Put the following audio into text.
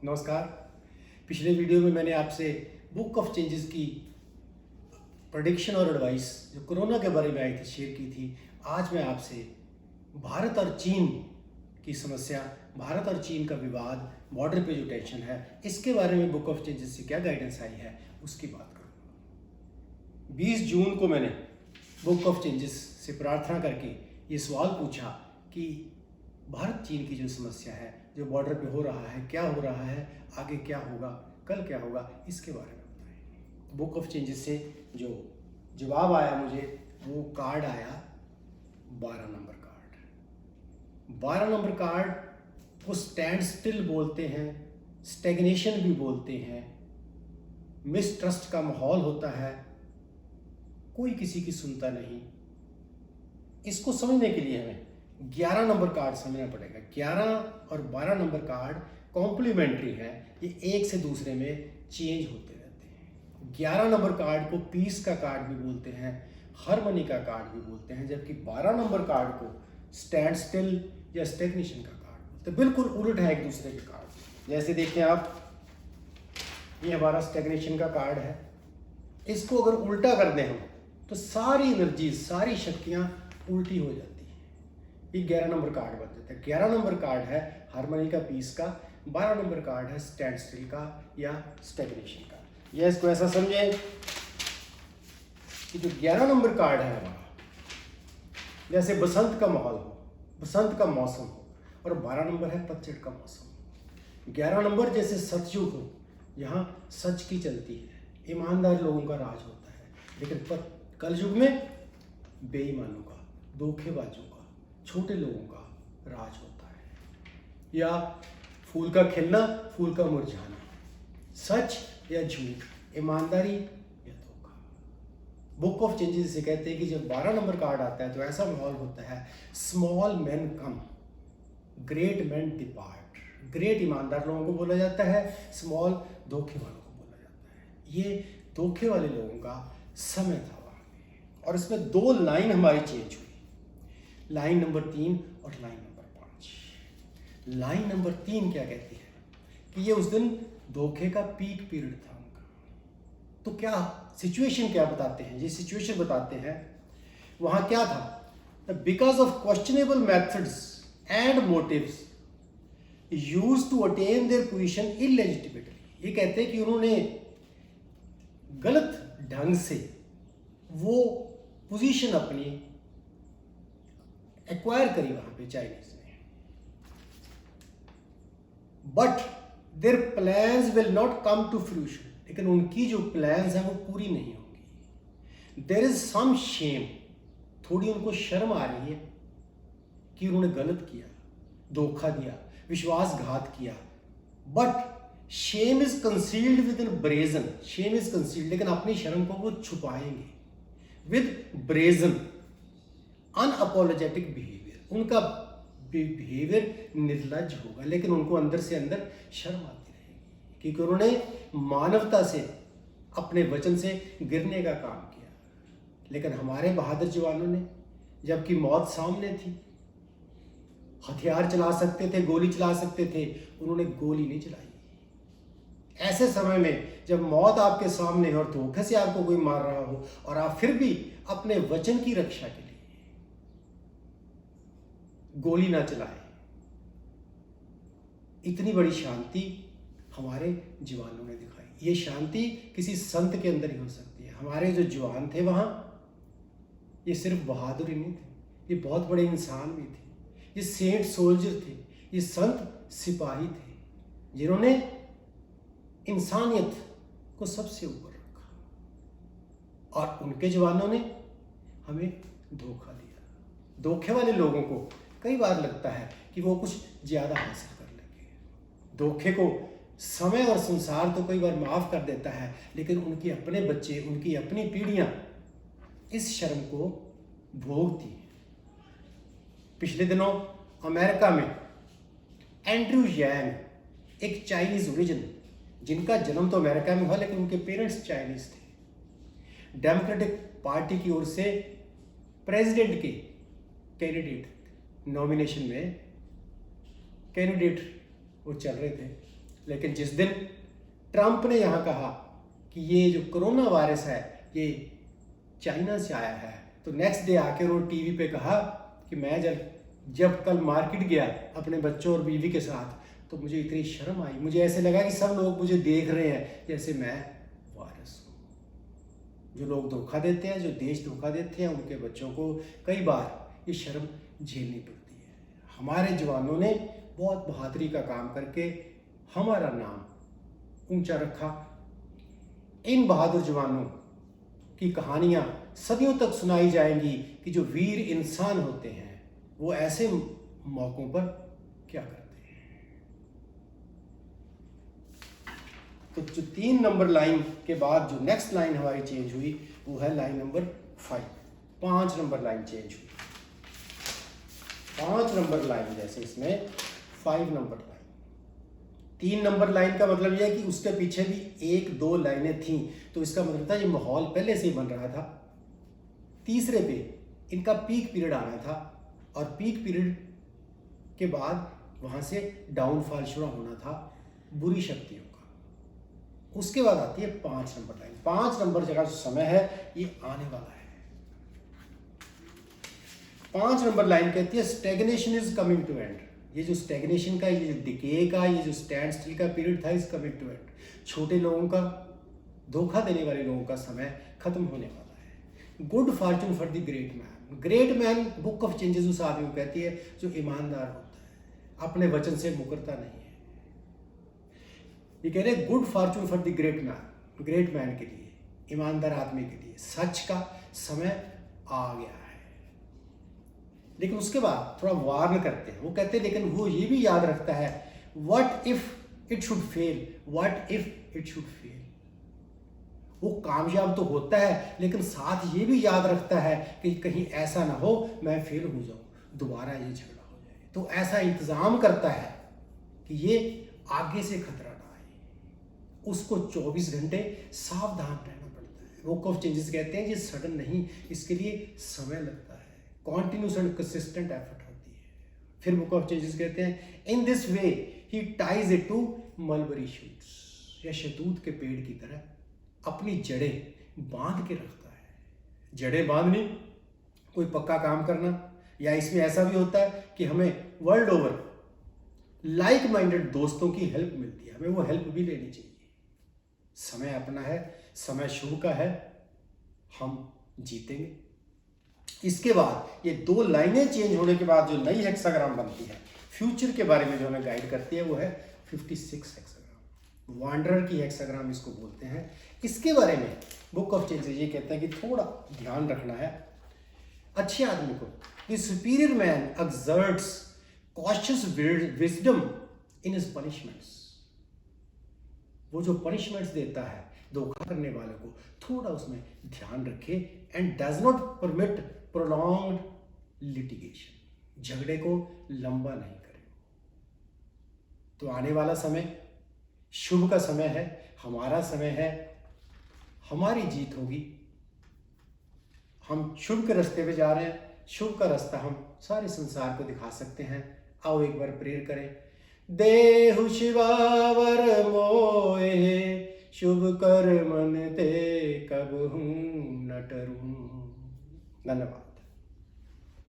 नमस्कार। पिछले वीडियो में मैंने आपसे बुक ऑफ चेंजेस की प्रेडिक्शन और एडवाइस जो कोरोना के बारे में आई थी शेयर की थी। आज मैं आपसे भारत और चीन की समस्या, भारत और चीन का विवाद, बॉर्डर पे जो टेंशन है, इसके बारे में बुक ऑफ चेंजेस से क्या गाइडेंस आई है उसकी बात करूँगा। 20 जून को मैंने बुक ऑफ चेंजेस से प्रार्थना करके ये सवाल पूछा कि भारत चीन की जो समस्या है, जो बॉर्डर पे हो रहा है, क्या हो रहा है, आगे क्या होगा, कल क्या होगा, इसके बारे में बताएं। बुक ऑफ चेंजेस से जो जवाब आया मुझे, वो कार्ड आया 12 नंबर कार्ड। 12 नंबर कार्ड को स्टैंड स्टिल बोलते हैं, स्टेगनेशन भी बोलते हैं, मिसट्रस्ट का माहौल होता है, कोई किसी की सुनता नहीं। इसको समझने के लिए हमें 11 नंबर कार्ड समझना पड़ेगा। 11 और 12 नंबर कार्ड कॉम्प्लीमेंट्री है, ये एक से दूसरे में चेंज होते रहते हैं। 11 नंबर कार्ड को पीस का कार्ड भी बोलते हैं, हार्मनी का कार्ड भी बोलते हैं, जबकि 12 नंबर कार्ड को स्टैंड स्टिल या स्टेग्नेशन का कार्ड बोलते हैं। बिल्कुल उल्ट है एक दूसरे के कार्ड। जैसे देखें आप, ये हमारा स्टेग्नेशन का कार्ड है, इसको अगर उल्टा कर दें हम तो सारी एनर्जी, सारी शक्तियाँ उल्टी हो जाती है। ये 11 नंबर कार्ड बन जाता है। 11 नंबर कार्ड है हार्मनी का, पीस का। 12 नंबर कार्ड है स्टैंड स्टिल का या स्टेग्नेशन का। या इसको ऐसा समझें कि जो 11 नंबर कार्ड है हमारा, जैसे बसंत का माहौल हो, बसंत का मौसम हो, और 12 नंबर है पतझड़ का मौसम। 11 नंबर जैसे सतयुग हो, यहाँ सच की चलती है, ईमानदार लोगों का राज होता है। लेकिन कलयुग में बेईमानों का, धोखेबाजों का, छोटे लोगों का राज होता है। या फूल का खिलना, फूल का मुरझाना, सच या झूठ, ईमानदारी या धोखा। बुक ऑफ चेंजेस से कहते हैं कि जब 12 नंबर कार्ड आता है तो ऐसा माहौल होता है, small man come, great man depart. Great ईमानदार लोगों को बोला जाता है, स्मॉल धोखे वालों को बोला जाता है। ये धोखे वाले लोगों का समय था वहाँ पे। और इसमें 2 लाइन हमारी चेंज हुई, लाइन नंबर 3 और लाइन नंबर 5। लाइन नंबर 3 क्या कहती है कि ये उस दिन धोखे का पीक पीरियड था उनका। तो क्या सिचुएशन क्या बताते हैं, ये सिचुएशन बताते हैं वहां क्या था, because of questionable methods and motives used to attain their position illegitimately. ये कहते हैं कि उन्होंने गलत ढंग से वो पोजीशन अपनी एक्वायर करी वहां पे चाइनीज ने। But their plans will not come to fruition. लेकिन उनकी जो प्लान्स हैं वो पूरी नहीं होंगी। देयर इज सम शेम, थोड़ी उनको शर्म आ रही है कि उन्होंने गलत किया, धोखा दिया, विश्वासघात किया। But Shem is concealed with in brazen. Shem is concealed, लेकिन अपनी शर्म को वो छुपाएंगे विद ब्रेजन अनअपोलोजेटिक बिहेवियर। उनका बिहेवियर निर्लज होगा, लेकिन उनको अंदर से अंदर शर्म आती रहेगी क्योंकि उन्होंने मानवता से, अपने वचन से गिरने का काम किया। लेकिन हमारे बहादुर जवानों ने, जबकि मौत सामने थी, हथियार चला सकते थे, गोली चला सकते थे, उन्होंने गोली नहीं चलाई। ऐसे समय में जब मौत आपके सामने है और धोखे से आपको कोई मार रहा हो और आप फिर भी अपने वचन की रक्षा के लिए गोली ना चलाए, इतनी बड़ी शांति हमारे जवानों ने दिखाई। ये शांति किसी संत के अंदर ही हो सकती है। हमारे जो जवान थे वहां, ये सिर्फ बहादुर ही नहीं थे, ये बहुत बड़े इंसान भी थे, ये सेंट सोल्जर थे, ये संत सिपाही थे, जिन्होंने इंसानियत को सबसे ऊपर रखा। और उनके जवानों ने हमें धोखा दिया। धोखे वाले लोगों को कई बार लगता है कि वो कुछ ज्यादा हासिल कर लेंगे। धोखे को समय और संसार तो कई बार माफ कर देता है, लेकिन उनके अपने बच्चे, उनकी अपनी पीढ़ियां इस शर्म को भोगती हैं। पिछले दिनों अमेरिका में एंड्रयू यांग, एक चाइनीज ओरिजिन, जिनका जन्म तो अमेरिका में हुआ लेकिन उनके पेरेंट्स चाइनीज थे, डेमोक्रेटिक पार्टी की ओर से प्रेसिडेंट के कैंडिडेट नॉमिनेशन में कैंडिडेट वो चल रहे थे। लेकिन जिस दिन ट्रंप ने यहाँ कहा कि ये जो कोरोना वायरस है ये चाइना से आया है, तो नेक्स्ट डे आके उन्होंने टीवी पे कहा कि मैं जब कल मार्केट गया अपने बच्चों और बीवी के साथ, तो मुझे इतनी शर्म आई, मुझे ऐसे लगा कि सब लोग मुझे देख रहे हैं जैसे मैं वायरस हूँ। जो लोग धोखा देते हैं, जो देश धोखा देते हैं, उनके बच्चों को कई बार ये शर्म झेलनी पड़ती है। हमारे जवानों ने बहुत बहादुरी का काम करके हमारा नाम ऊंचा रखा। इन बहादुर जवानों की कहानियाँ सदियों तक सुनाई जाएंगी कि जो वीर इंसान होते हैं वो ऐसे मौक़ों पर क्या करते हैं। तो जो 3 नंबर लाइन के बाद जो नेक्स्ट लाइन हमारी चेंज हुई वो है line number 5। 5 number line change हुई। 5 नंबर लाइन जैसे इसमें 5 नंबर लाइन। 3 नंबर लाइन का मतलब यह है कि उसके पीछे भी 1-2 लाइनें थीं, तो इसका मतलब था ये माहौल पहले से ही बन रहा था। तीसरे पे इनका पीक पीरियड आना था और पीक पीरियड के बाद वहाँ से डाउनफॉल शुरू होना था बुरी शक्तियों का। उसके बाद आती है 5 नंबर लाइन। 5 नंबर जगह जो समय है ये आने वाला है। 5 नंबर लाइन कहती है stagnation is coming to end. ये जो स्टैग्नेशन का, ये जो डिके का, ये जो स्टैंड स्टिल का पीरियड था इज कमिंग टू एंड। छोटे लोगों का, धोखा देने वाले लोगों का समय खत्म होने वाला है। Good Fortune for the great man. Great man book of changes उस आदमी को कहती है जो ईमानदार होता है, अपने वचन से मुकरता नहीं है। ये कह रहे good Fortune for the great man, great man के लिए, ईमानदार आदमी के लिए सच का समय आ गया है। लेकिन उसके बाद थोड़ा वार्न करते हैं। वो कहते हैं लेकिन वो ये भी याद रखता है what if it should fail, what if it should fail. वो कामयाब तो होता है लेकिन साथ ये भी याद रखता है कि कहीं ऐसा ना हो मैं फेल हो जाऊं, दोबारा ये झगड़ा हो जाए। तो ऐसा इंतजाम करता है कि ये आगे से खतरा ना आए। उसको 24 घंटे सावधान रहना पड़ता है। बुक ऑफ चेंजेस कहते हैं ये सडन नहीं, इसके लिए समय लगता है, कॉन्टिन्यूस एंड कंसिस्टेंट एफर्ट होती है। फिर बुक ऑफ चेंजेस कहते हैं in this way he ties it to mulberry shoots. या शहतूत के पेड़ की तरह अपनी जड़ें बांध के रखता है। जड़ें बांधनी, कोई पक्का काम करना, या इसमें ऐसा भी होता है कि हमें वर्ल्ड ओवर लाइक माइंडेड दोस्तों की हेल्प मिलती है, हमें वो हेल्प भी लेनी चाहिए। समय अपना है, समय शुभ का है, हम जीतेंगे। इसके बाद ये 2 लाइनें चेंज होने के बाद जो नई हेक्साग्राम बनती है, फ्यूचर के बारे में जो हमें गाइड करती है, वो है 56 हेक्साग्राम। वांडरर की हेक्साग्राम इसको बोलते हैं। इसके बारे में बुक ऑफ चेंजेस ये कहते हैं कि थोड़ा ध्यान रखना है अच्छे आदमी को। The superior man exerts cautious wisdom in his punishments. वो जो पनिशमेंट्स देता है धोखा करने वाले को, थोड़ा उसमें ध्यान रखे। And does not permit prolonged litigation. झगड़े को लंबा नहीं करे। तो आने वाला समय शुभ का समय है, हमारा समय है, हमारी जीत होगी। हम शुभ के रास्ते पे जा रहे हैं, शुभ का रास्ता हम सारे संसार को दिखा सकते हैं। आओ एक बार प्रेयर करें। देहु शिवावर मोए, शुभ कर मन ते कब हूँ न टरूं। धन्यवाद।